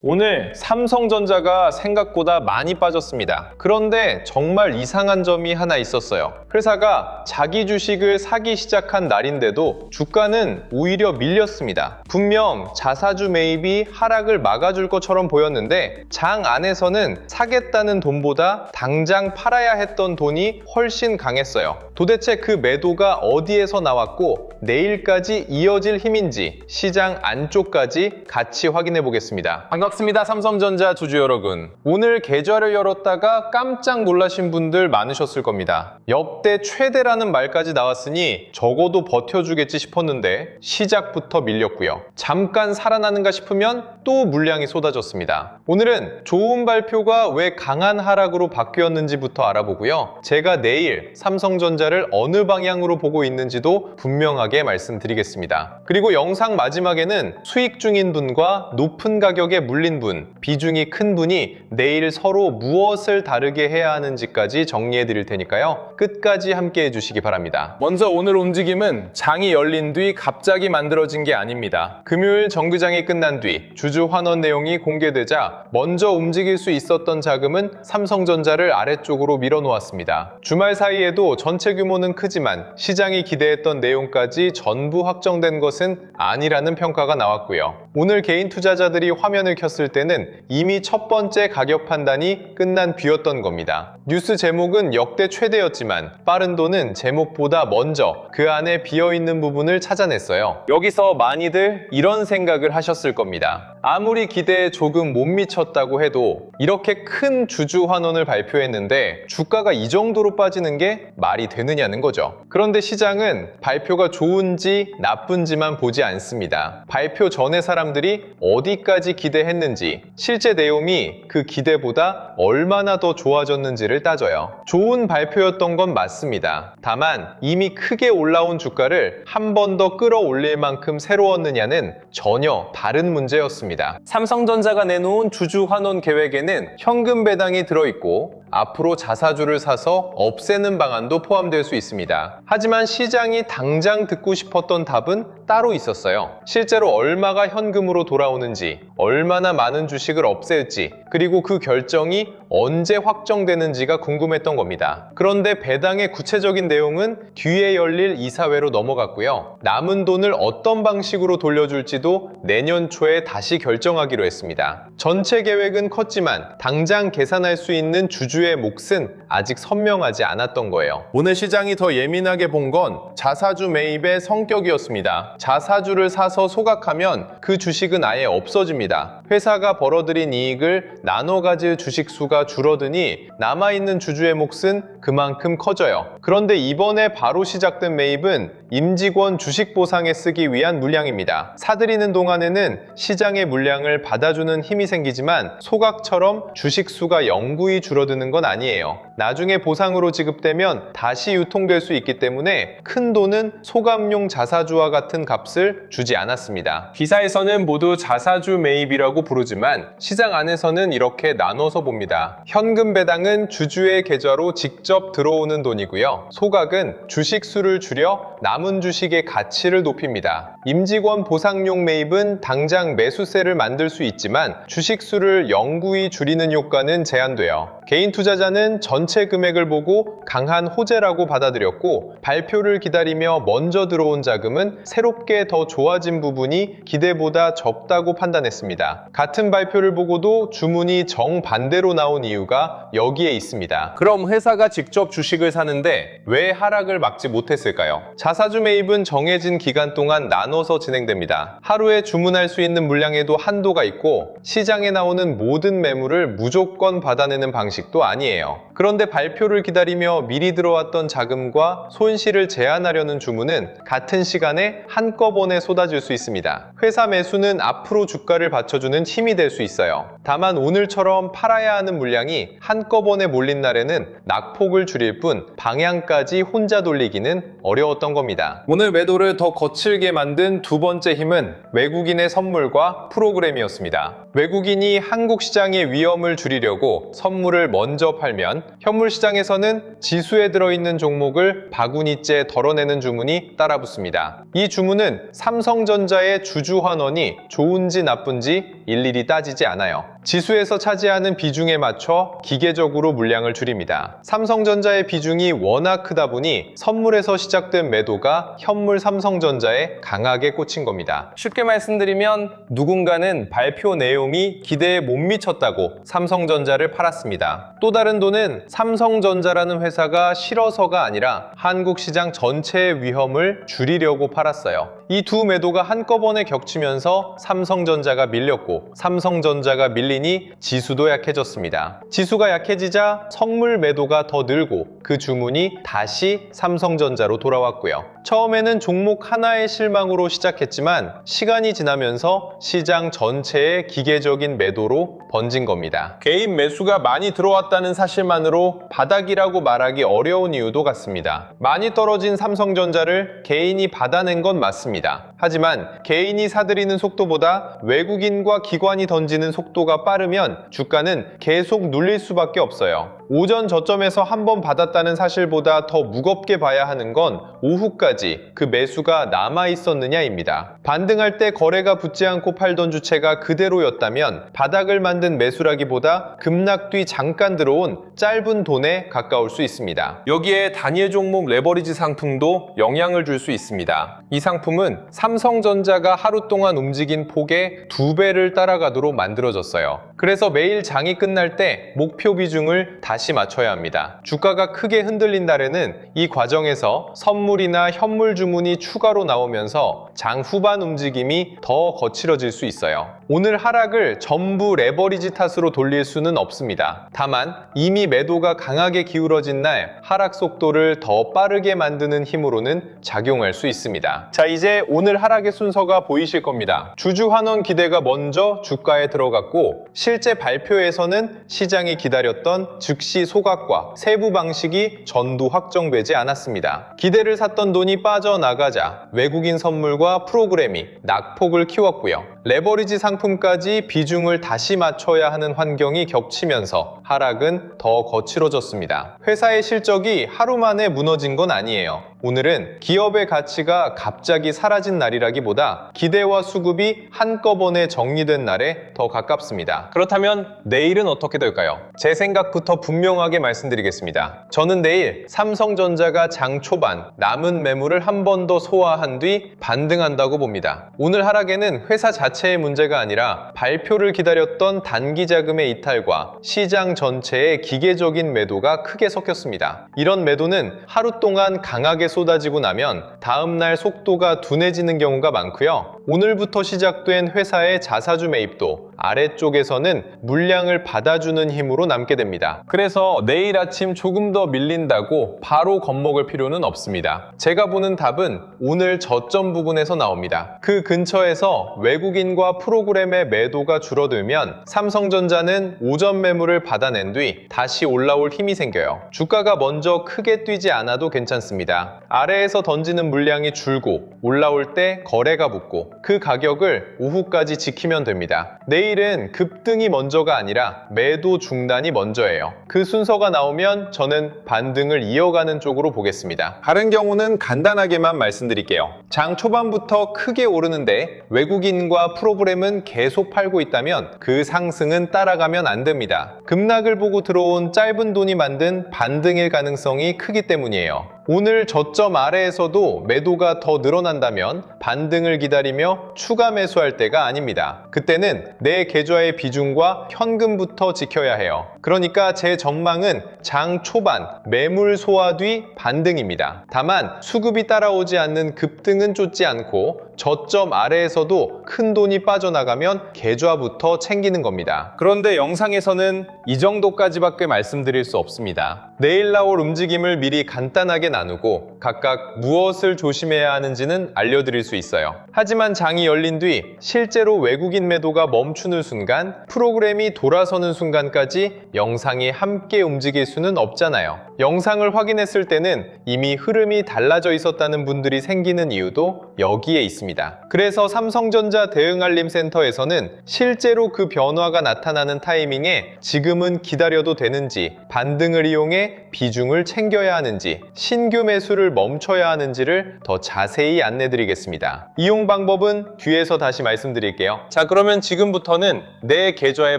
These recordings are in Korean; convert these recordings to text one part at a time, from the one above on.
오늘 삼성전자가 생각보다 많이 빠졌습니다. 그런데 정말 이상한 점이 하나 있었어요. 회사가 자기 주식을 사기 시작한 날인데도 주가는 오히려 밀렸습니다. 분명 자사주 매입이 하락을 막아줄 것처럼 보였는데 장 안에서는 사겠다는 돈보다 당장 팔아야 했던 돈이 훨씬 강했어요. 도대체 그 매도가 어디에서 나왔고 내일까지 이어질 힘인지 시장 안쪽까지 같이 확인해 보겠습니다. 반갑습니다. 삼성전자 주주 여러분. 오늘 계좌를 열었다가 깜짝 놀라신 분들 많으셨을 겁니다. 역대 최대라는 말까지 나왔으니 적어도 버텨주겠지 싶었는데 시작부터 밀렸고요. 잠깐 살아나는가 싶으면 또 물량이 쏟아졌습니다. 오늘은 좋은 발표가 왜 강한 하락으로 바뀌었는지부터 알아보고요. 제가 내일 삼성전자를 어느 방향으로 보고 있는지도 분명하게 말씀드리겠습니다. 그리고 영상 마지막에는 수익 중인 분과 높은 가격에 물린 분, 비중이 큰 분이 내일 서로 무엇을 다르게 해야 하는지까지 정리해 드릴 테니까요. 끝까지 함께 해주시기 바랍니다. 먼저 오늘 움직임은 장이 열린 뒤 갑자기 만들어진 게 아닙니다. 금요일 정규장이 끝난 뒤 주주 환원 내용이 공개되자 먼저 움직일 수 있었던 자금은 삼성전자를 아래쪽으로 밀어놓았습니다. 주말 사이에도 전체 규모는 크지만 시장이 기대했던 내용까지 전부 확정된 것은 아니라는 평가가 나왔고요. 오늘 개인 투자자들이 화면을 켰을 때는 이미 첫 번째 가격 판단이 끝난 뒤였던 겁니다. 뉴스 제목은 역대 최대였지만 빠른 돈은 제목보다 먼저 그 안에 비어있는 부분을 찾아냈어요. 여기서 많이들 이런 생각을 하셨을 겁니다. 아무리 기대에 조금 못 미쳤다고 해도 이렇게 큰 주주 환원을 발표했는데 주가가 이 정도로 빠지는 게 말이 되느냐는 거죠. 그런데 시장은 발표가 좋은지 나쁜지만 보지 않습니다. 발표 전에 사람들이 어디까지 기대했는지, 실제 내용이 그 기대보다 얼마나 더 좋아졌는지를 따져요. 좋은 발표였던 건 맞습니다. 다만 이미 크게 올라온 주가를 한 번 더 끌어올릴 만큼 새로웠느냐는 전혀 다른 문제였습니다. 삼성전자가 내놓은 주주 환원 계획에는 현금 배당이 들어있고 앞으로 자사주를 사서 없애는 방안도 포함될 수 있습니다. 하지만 시장이 당장 듣고 싶었던 답은 따로 있었어요. 실제로 얼마가 현금으로 돌아오는지, 얼마나 많은 주식을 없앨지, 그리고 그 결정이 언제 확정되는지가 궁금했던 겁니다. 그런데 배당의 구체적인 내용은 뒤에 열릴 이사회로 넘어갔고요. 남은 돈을 어떤 방식으로 돌려줄지도 내년 초에 다시 결정하기로 했습니다. 전체 계획은 컸지만 당장 계산할 수 있는 주주의 몫은 아직 선명하지 않았던 거예요. 오늘 시장이 더 예민하게 본 건 자사주 매입의 성격이었습니다. 자사주를 사서 소각하면 그 주식은 아예 없어집니다. 회사가 벌어들인 이익을 나눠 가질 주식 수가 줄어드니 남아있는 주주의 몫은 그만큼 커져요. 그런데 이번에 바로 시작된 매입은 임직원 주식 보상에 쓰기 위한 물량입니다. 사들이는 동안에는 시장의 물량을 받아주는 힘이 생기지만 소각처럼 주식 수가 영구히 줄어드는 건 아니에요. 나중에 보상으로 지급되면 다시 유통될 수 있기 때문에 큰 돈은 소감용 자사주와 같은 값을 주지 않았습니다. 기사에서는 모두 자사주 매입이라고 부르지만 시장 안에서는 이렇게 나눠서 봅니다. 현금 배당은 주주의 계좌로 직접 들어오는 돈이고요. 소각은 주식 수를 줄여 남은 주식의 가치를 높입니다. 임직원 보상용 매입은 당장 매수세를 만들 수 있지만 주식 수를 영구히 줄이는 효과는 제한돼요. 개인 투자자는 전체 금액을 보고 강한 호재라고 받아들였고 발표를 기다리며 먼저 들어온 자금은 새롭게 더 좋아진 부분이 기대보다 적다고 판단했습니다. 같은 발표를 보고도 주문이 정반대로 나온 이유가 여기에 있습니다. 그럼 회사가 직접 주식을 사는데 왜 하락을 막지 못했을까요? 자사주 매입은 정해진 기간 동안 나눠서 진행됩니다. 하루에 주문할 수 있는 물량에도 한도가 있고 시장에 나오는 모든 매물을 무조건 받아내는 방식도 아니에요. 그런데 발표를 기다리며 미리 들어왔던 자금과 손실을 제한하려는 주문은 같은 시간에 한꺼번에 쏟아질 수 있습니다. 회사 매수는 앞으로 주가를 받쳐주는 힘이 될 수 있어요. 다만 오늘처럼 팔아야 하는 물량이 한꺼번에 몰린 날에는 낙폭을 줄일 뿐 방향까지 혼자 돌리기는 어려웠던 겁니다. 오늘 매도를 더 거칠게 만든 두 번째 힘은 외국인의 선물과 프로그램이었습니다. 외국인이 한국 시장의 위험을 줄이려고 선물을 먼저 팔면 현물 시장에서는 지수에 들어있는 종목을 바구니째 덜어내는 주문이 따라붙습니다. 이 주문은 삼성전자의 주주 환원이 좋은지 나쁜지 일일이 따지지 않아요. 지수에서 차지하는 비중에 맞춰 기계적으로 물량을 줄입니다. 삼성전자의 비중이 워낙 크다 보니 선물에서 시작된 매도가 현물 삼성전자에 강하게 꽂힌 겁니다. 쉽게 말씀드리면 누군가는 발표 내용이 기대에 못 미쳤다고 삼성전자를 팔았습니다. 또 다른 돈은 삼성전자라는 회사가 싫어서가 아니라 한국 시장 전체의 위험을 줄이려고 팔았어요. 이 두 매도가 한꺼번에 겹치면서 삼성전자가 밀렸고 삼성전자가 밀리니 지수도 약해졌습니다. 지수가 약해지자 선물 매도가 더 늘고 그 주문이 다시 삼성전자로 돌아왔고요. 처음에는 종목 하나의 실망으로 시작했지만 시간이 지나면서 시장 전체의 기계적인 매도로 번진 겁니다. 개인 매수가 많이 들어왔다는 사실만으로 바닥이라고 말하기 어려운 이유도 같습니다. 많이 떨어진 삼성전자를 개인이 받아낸 건 맞습니다. 하지만 개인이 사들이는 속도보다 외국인과 기관이 던지는 속도가 빠르면 주가는 계속 눌릴 수밖에 없어요. 오전 저점에서 한번 받았다는 사실보다 더 무겁게 봐야 하는 건 오후까지 그 매수가 남아 있었느냐입니다. 반등할 때 거래가 붙지 않고 팔던 주체가 그대로였다면 바닥을 만든 매수라기보다 급락 뒤 잠깐 들어온 짧은 돈에 가까울 수 있습니다. 여기에 단일 종목 레버리지 상품도 영향을 줄 수 있습니다. 이 상품은 삼성전자가 하루 동안 움직인 폭의 2배를 따라가도록 만들어졌어요. 그래서 매일 장이 끝날 때 목표 비중을 다시 맞춰야 합니다. 주가가 크게 흔들린 날에는 이 과정에서 선물이나 현물 주문이 추가로 나오면서 장 후반 움직임이 더 거칠어질 수 있어요. 오늘 하락을 전부 레버리지 탓으로 돌릴 수는 없습니다. 다만 이미 매도가 강하게 기울어진 날 하락 속도를 더 빠르게 만드는 힘으로는 작용할 수 있습니다. 자, 이제 오늘 하락의 순서가 보이실 겁니다. 주주 환원 기대가 먼저 주가에 들어갔고 실제 발표에서는 시장이 기다렸던 즉시 소각과 세부 방식이 전부 확정되지 않았습니다. 기대를 샀던 돈이 빠져나가자 외국인 선물과 프로그램이 낙폭을 키웠고요. 레버리지 상품까지 비중을 다시 맞춰야 하는 환경이 겹치면서 하락은 더 거칠어졌습니다. 회사의 실적이 하루 만에 무너진 건 아니에요. 오늘은 기업의 가치가 갑자기 사라진 날이라기보다 기대와 수급이 한꺼번에 정리된 날에 더 가깝습니다. 그렇다면 내일은 어떻게 될까요? 제 생각부터 분명하게 말씀드리겠습니다. 저는 내일 삼성전자가 장 초반 남은 매물을 한 번 더 소화한 뒤 반등한다고 봅니다. 오늘 하락에는 회사 자체의 문제가 아니라 발표를 기다렸던 단기 자금의 이탈과 시장 전체의 기계적인 매도가 크게 섞였습니다. 이런 매도는 하루 동안 강하게 쏟아지고 나면 다음날 속도가 둔해지는 경우가 많고요. 오늘부터 시작된 회사의 자사주 매입도 아래쪽에서는 물량을 받아주는 힘으로 남게 됩니다. 그래서 내일 아침 조금 더 밀린다고 바로 겁먹을 필요는 없습니다. 제가 보는 답은 오늘 저점 부근에서 나옵니다. 그 근처에서 외국인과 프로그램의 매도가 줄어들면 삼성전자는 오전 매물을 받아낸 뒤 다시 올라올 힘이 생겨요. 주가가 먼저 크게 뛰지 않아도 괜찮습니다. 아래에서 던지는 물량이 줄고 올라올 때 거래가 붙고 그 가격을 오후까지 지키면 됩니다. 내일은 급등이 먼저가 아니라 매도 중단이 먼저예요. 그 순서가 나오면 저는 반등을 이어가는 쪽으로 보겠습니다. 다른 경우는 간단하게만 말씀드릴게요. 장 초반부터 크게 오르는데 외국인과 프로그램은 계속 팔고 있다면 그 상승은 따라가면 안 됩니다. 급락을 보고 들어온 짧은 돈이 만든 반등일 가능성이 크기 때문이에요. 오늘 저점 아래에서도 매도가 더 늘어난다면 반등을 기다리며 추가 매수할 때가 아닙니다. 그때는 내 계좌의 비중과 현금부터 지켜야 해요. 그러니까 제 전망은 장 초반 매물 소화 뒤 반등입니다. 다만 수급이 따라오지 않는 급등은 쫓지 않고 저점 아래에서도 큰 돈이 빠져나가면 계좌부터 챙기는 겁니다. 그런데 영상에서는 이 정도까지밖에 말씀드릴 수 없습니다. 내일 나올 움직임을 미리 간단하게 나누고 각각 무엇을 조심해야 하는지는 알려드릴 수 있어요. 하지만 장이 열린 뒤 실제로 외국인 매도가 멈추는 순간, 프로그램이 돌아서는 순간까지 영상이 함께 움직일 수는 없잖아요. 영상을 확인했을 때는 이미 흐름이 달라져 있었다는 분들이 생기는 이유도 여기에 있습니다. 그래서 삼성전자 대응알림센터에서는 실제로 그 변화가 나타나는 타이밍에 지금은 기다려도 되는지, 반등을 이용해 비중을 챙겨야 하는지, 신규 매수를 멈춰야 하는지를 더 자세히 안내드리겠습니다. 이용 방법은 뒤에서 다시 말씀드릴게요. 자, 그러면 지금부터는 내 계좌에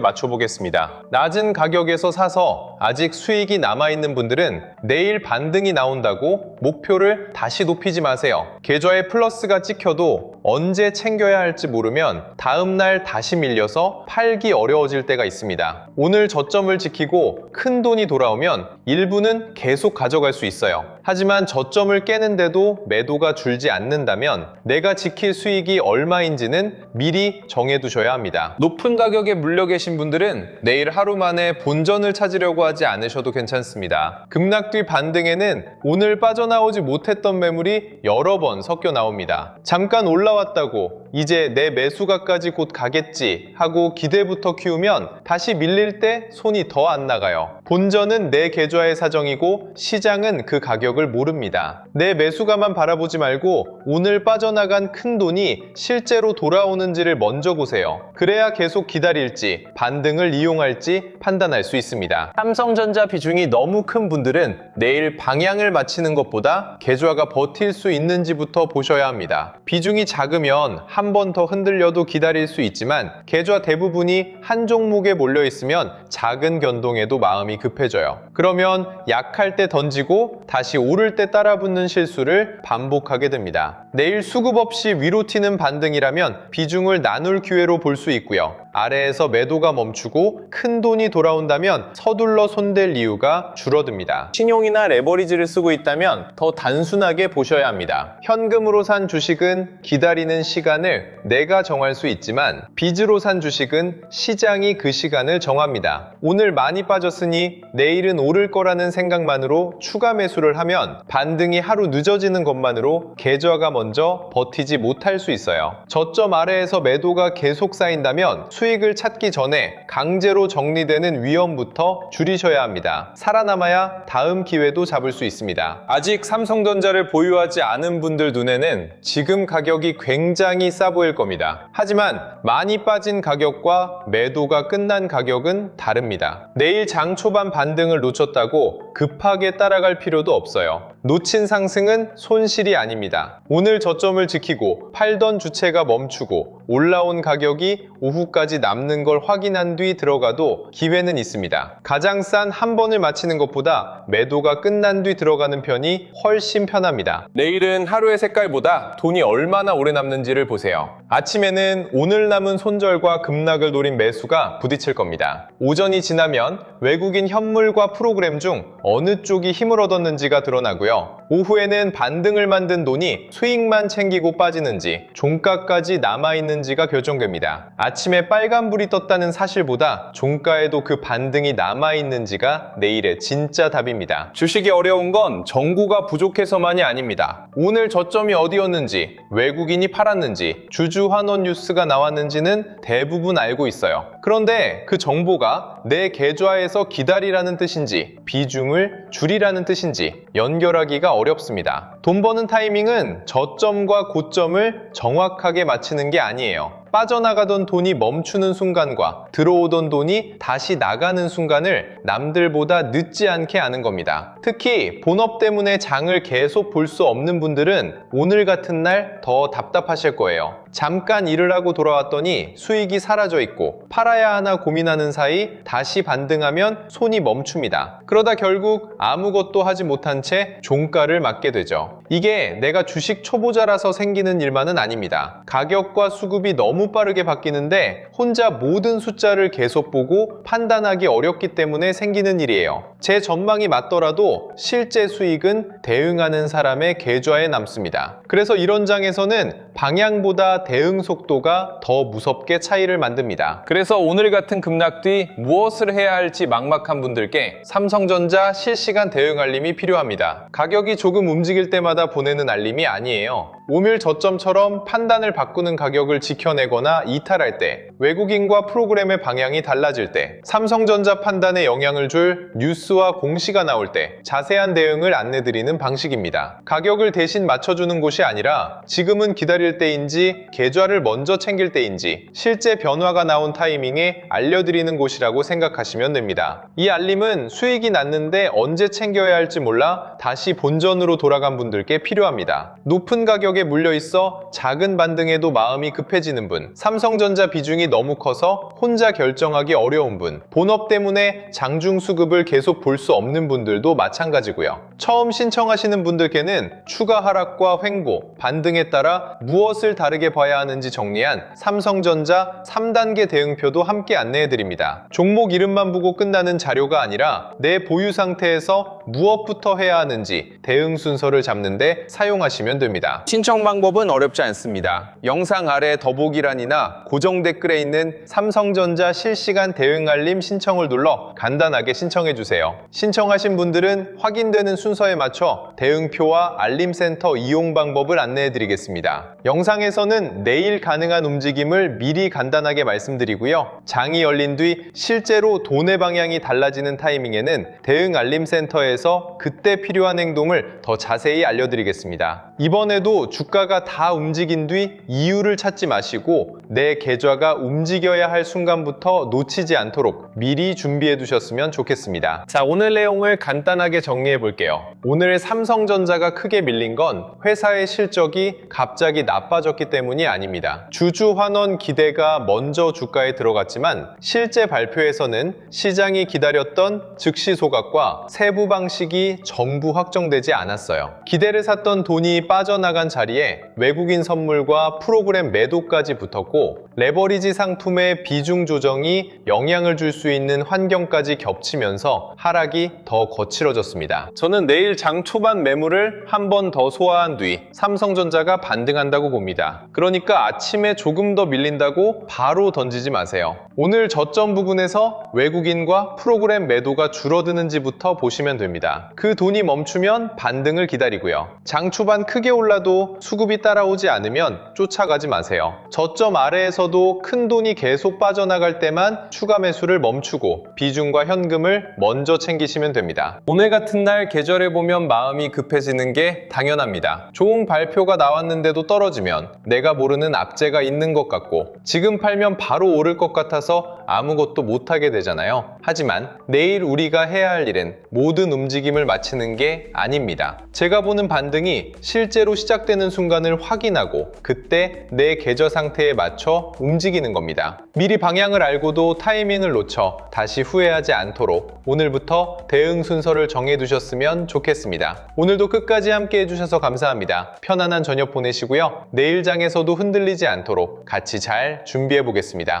맞춰보겠습니다. 낮은 가격에서 사서 아직 수익이 남아있는 분들은 내일 반등이 나온다고 목표를 다시 높이지 마세요. 계좌에 플러스가 찍혀도 언제 챙겨야 할지 모르면 다음날 다시 밀려서 팔기 어려워질 때가 있습니다. 오늘 저점을 지키고 큰 돈이 돌아오면 일부는 계속 가져갈 수 있어요. 하지만 저점을 깨는데도 매도가 줄지 않는다면 내가 지킬 수익이 얼마인지는 미리 정해두셔야 합니다. 높은 가격에 물려 계신 분들은 내일 하루 만에 본전을 찾으려고 하지 않으셔도 괜찮습니다. 급락 뒤 반등에는 오늘 빠져나오지 못했던 매물이 여러 번 섞여 나옵니다. 잠깐 올라왔다고 이제 내 매수가까지 곧 가겠지 하고 기대부터 키우면 다시 밀릴 때 손이 더 안 나가요. 본전은 내 계좌의 사정이고 시장은 그 가격을 모릅니다. 내 매수가만 바라보지 말고 오늘 빠져나간 큰 돈이 실제로 돌아오는지를 먼저 보세요. 그래야 계속 기다릴지 반등을 이용할지 판단할 수 있습니다. 삼성전자 비중이 너무 큰 분들은 내일 방향을 맞추는 것보다 계좌가 버틸 수 있는지부터 보셔야 합니다. 비중이 작으면 한 번 더 흔들려도 기다릴 수 있지만 계좌 대부분이 한 종목에 몰려 있으면 작은 변동에도 마음이 급해져요. 그러면 약할 때 던지고 다시 오를 때 따라붙는 실수를 반복하게 됩니다. 내일 수급 없이 위로 튀는 반등이라면 비중을 나눌 기회로 볼 수 있고요. 아래에서 매도가 멈추고 큰 돈이 돌아온다면 서둘러 손댈 이유가 줄어듭니다. 신용이나 레버리지를 쓰고 있다면 더 단순하게 보셔야 합니다. 현금으로 산 주식은 기다리는 시간을 내가 정할 수 있지만 빚으로 산 주식은 시장이 그 시간을 정합니다. 오늘 많이 빠졌으니 내일은 오를 거라는 생각만으로 추가 매수를 하면 반등이 하루 늦어지는 것만으로 계좌가 먼저 버티지 못할 수 있어요. 저점 아래에서 매도가 계속 쌓인다면 수익을 찾기 전에 강제로 정리되는 위험부터 줄이셔야 합니다. 살아남아야 다음 기회도 잡을 수 있습니다. 아직 삼성전자를 보유하지 않은 분들 눈에는 지금 가격이 굉장히 싸 보일 겁니다. 하지만 많이 빠진 가격과 매도가 끝난 가격은 다릅니다. 내일 장 초반 반등을 놓쳤다고 급하게 따라갈 필요도 없어요. 놓친 상승은 손실이 아닙니다. 오늘 저점을 지키고 팔던 주체가 멈추고 올라온 가격이 오후까지 남는 걸 확인한 뒤 들어가도 기회는 있습니다. 가장 싼 한 번을 마치는 것보다 매도가 끝난 뒤 들어가는 편이 훨씬 편합니다. 내일은 하루의 색깔보다 돈이 얼마나 오래 남는지를 보세요. 아침에는 오늘 남은 손절과 급락을 노린 매수가 부딪힐 겁니다. 오전이 지나면 외국인 현물과 프로그램 중 어느 쪽이 힘을 얻었는지가 드러나고요. 오후에는 반등을 만든 돈이 수익만 챙기고 빠지는지 종가까지 남아있는지가 결정됩니다. 아침에 빨간불이 떴다는 사실보다 종가에도 그 반등이 남아있는지가 내일의 진짜 답입니다. 주식이 어려운 건 정보가 부족해서만이 아닙니다. 오늘 저점이 어디였는지, 외국인이 팔았는지, 주주환원 뉴스가 나왔는지는 대부분 알고 있어요. 그런데 그 정보가 내 계좌에서 기다리라는 뜻인지, 비중을 줄이라는 뜻인지 연결하기가 어렵습니다. 돈 버는 타이밍은 저점과 고점을 정확하게 맞추는 게 아니에요. 빠져나가던 돈이 멈추는 순간과 들어오던 돈이 다시 나가는 순간을 남들보다 늦지 않게 아는 겁니다. 특히 본업 때문에 장을 계속 볼 수 없는 분들은 오늘 같은 날 더 답답하실 거예요. 잠깐 일을 하고 돌아왔더니 수익이 사라져 있고 팔아야 하나 고민하는 사이 다시 반등하면 손이 멈춥니다. 그러다 결국 아무것도 하지 못한 채 종가를 맞게 되죠. 이게 내가 주식 초보자라서 생기는 일만은 아닙니다. 가격과 수급이 너무 빠르게 바뀌는데 혼자 모든 숫자를 계속 보고 판단하기 어렵기 때문에 생기는 일이에요. 제 전망이 맞더라도 실제 수익은 대응하는 사람의 계좌에 남습니다. 그래서 이런 장에서는 방향보다 대응 속도가 더 무섭게 차이를 만듭니다. 그래서 오늘 같은 급락 뒤 무엇을 해야 할지 막막한 분들께 삼성전자 실시간 실시간 대응 알림이 필요합니다. 가격이 조금 움직일 때마다 보내는 알림이 아니에요. 오밀 저점처럼 판단을 바꾸는 가격을 지켜내거나 이탈할 때, 외국인과 프로그램의 방향이 달라질 때, 삼성전자 판단에 영향을 줄 뉴스와 공시가 나올 때 자세한 대응을 안내드리는 방식입니다. 가격을 대신 맞춰주는 곳이 아니라 지금은 기다릴 때인지 계좌를 먼저 챙길 때인지 실제 변화가 나온 타이밍에 알려드리는 곳이라고 생각하시면 됩니다. 이 알림은 수익이 났는데 언제 챙겨야 할지 몰라 다시 본전으로 돌아간 분들께 필요합니다. 높은 가격에 물려있어 작은 반등에도 마음이 급해지는 분, 삼성전자 비중이 너무 커서 혼자 결정하기 어려운 분, 본업 때문에 장중 수급을 계속 볼 수 없는 분들도 마찬가지고요. 처음 신청하시는 분들께는 추가 하락과 횡보, 반등에 따라 무엇을 다르게 봐야 하는지 정리한 삼성전자 3단계 대응표도 함께 안내해드립니다. 종목 이름만 보고 끝나는 자료가 아니라 내 보유 상태에서 무엇부터 해야 하는지 대응 순서를 잡는 데 사용하시면 됩니다. 신청 방법은 어렵지 않습니다. 영상 아래 더보기란이나 고정 댓글에 있는 삼성전자 실시간 대응 알림 신청을 눌러 간단하게 신청해주세요. 신청하신 분들은 확인되는 순서에 맞춰 대응표와 알림센터 이용 방법을 안내해드리겠습니다. 영상에서는 내일 가능한 움직임을 미리 간단하게 말씀드리고요. 장이 열린 뒤 실제로 돈의 방향이 달라지는 타이밍에는 대응 알림센터에서 그때 필요한 행동을 더 자세히 알려드리겠습니다. 이번에도 주가가 다 움직인 뒤 이유를 찾지 마시고 내 계좌가 움직여야 할 순간부터 놓치지 않도록 미리 준비해 두셨으면 좋겠습니다. 자, 오늘 내용을 간단하게 정리해 볼게요. 오늘 삼성전자가 크게 밀린 건 회사의 실적이 갑자기 나빠졌기 때문이 아닙니다. 주주 환원 기대가 먼저 주가에 들어갔지만 실제 발표에서는 시장이 기다렸던 즉시 소각과 세부 방식이 전부 확정되지 않았어요. 기대를 샀던 돈이 빠져나간 자리에 외국인 선물과 프로그램 매도까지 붙었고 레버리지 상품의 비중 조정이 영향을 줄 수 있는 환경까지 겹치면서 하락이 더 거칠어졌습니다. 저는 내일 장 초반 매물을 한 번 더 소화한 뒤 삼성전자가 반등한다고 봅니다. 그러니까 아침에 조금 더 밀린다고 바로 던지지 마세요. 오늘 저점 부근에서 외국인과 프로그램 매도가 줄어드는지부터 보시면 됩니다. 그 돈이 멈추면 반등을 기다리고요. 장 초반 크게 올라도 수급이 따라오지 않으면 쫓아가지 마세요. 저점 아래에서도 큰 돈이 계속 빠져나갈 때만 추가 매수를 멈추고 비중과 현금을 먼저 챙기시면 됩니다. 오늘 같은 날 계절에 보면 마음이 급해지는 게 당연합니다. 좋은 발표가 나왔는데도 떨어지면 내가 모르는 압재가 있는 것 같고 지금 팔면 바로 오를 것 같아서 아무것도 못하게 되잖아요. 하지만 내일 우리가 해야 할 일은 모든 움직임을 마치는 게 아닙니다. 제가 보는 반등이 실제로 시작되는 순간을 확인하고 그때 내 계좌 상태에 맞춰 움직이는 겁니다. 미리 방향을 알고도 타이밍을 놓쳐 다시 후회하지 않도록 오늘부터 대응 순서를 정해두셨으면 좋겠습니다. 오늘도 끝까지 함께 해주셔서 감사합니다. 편안한 저녁 보내시고요. 내일 장에서도 흔들리지 않도록 같이 잘 준비해 보겠습니다.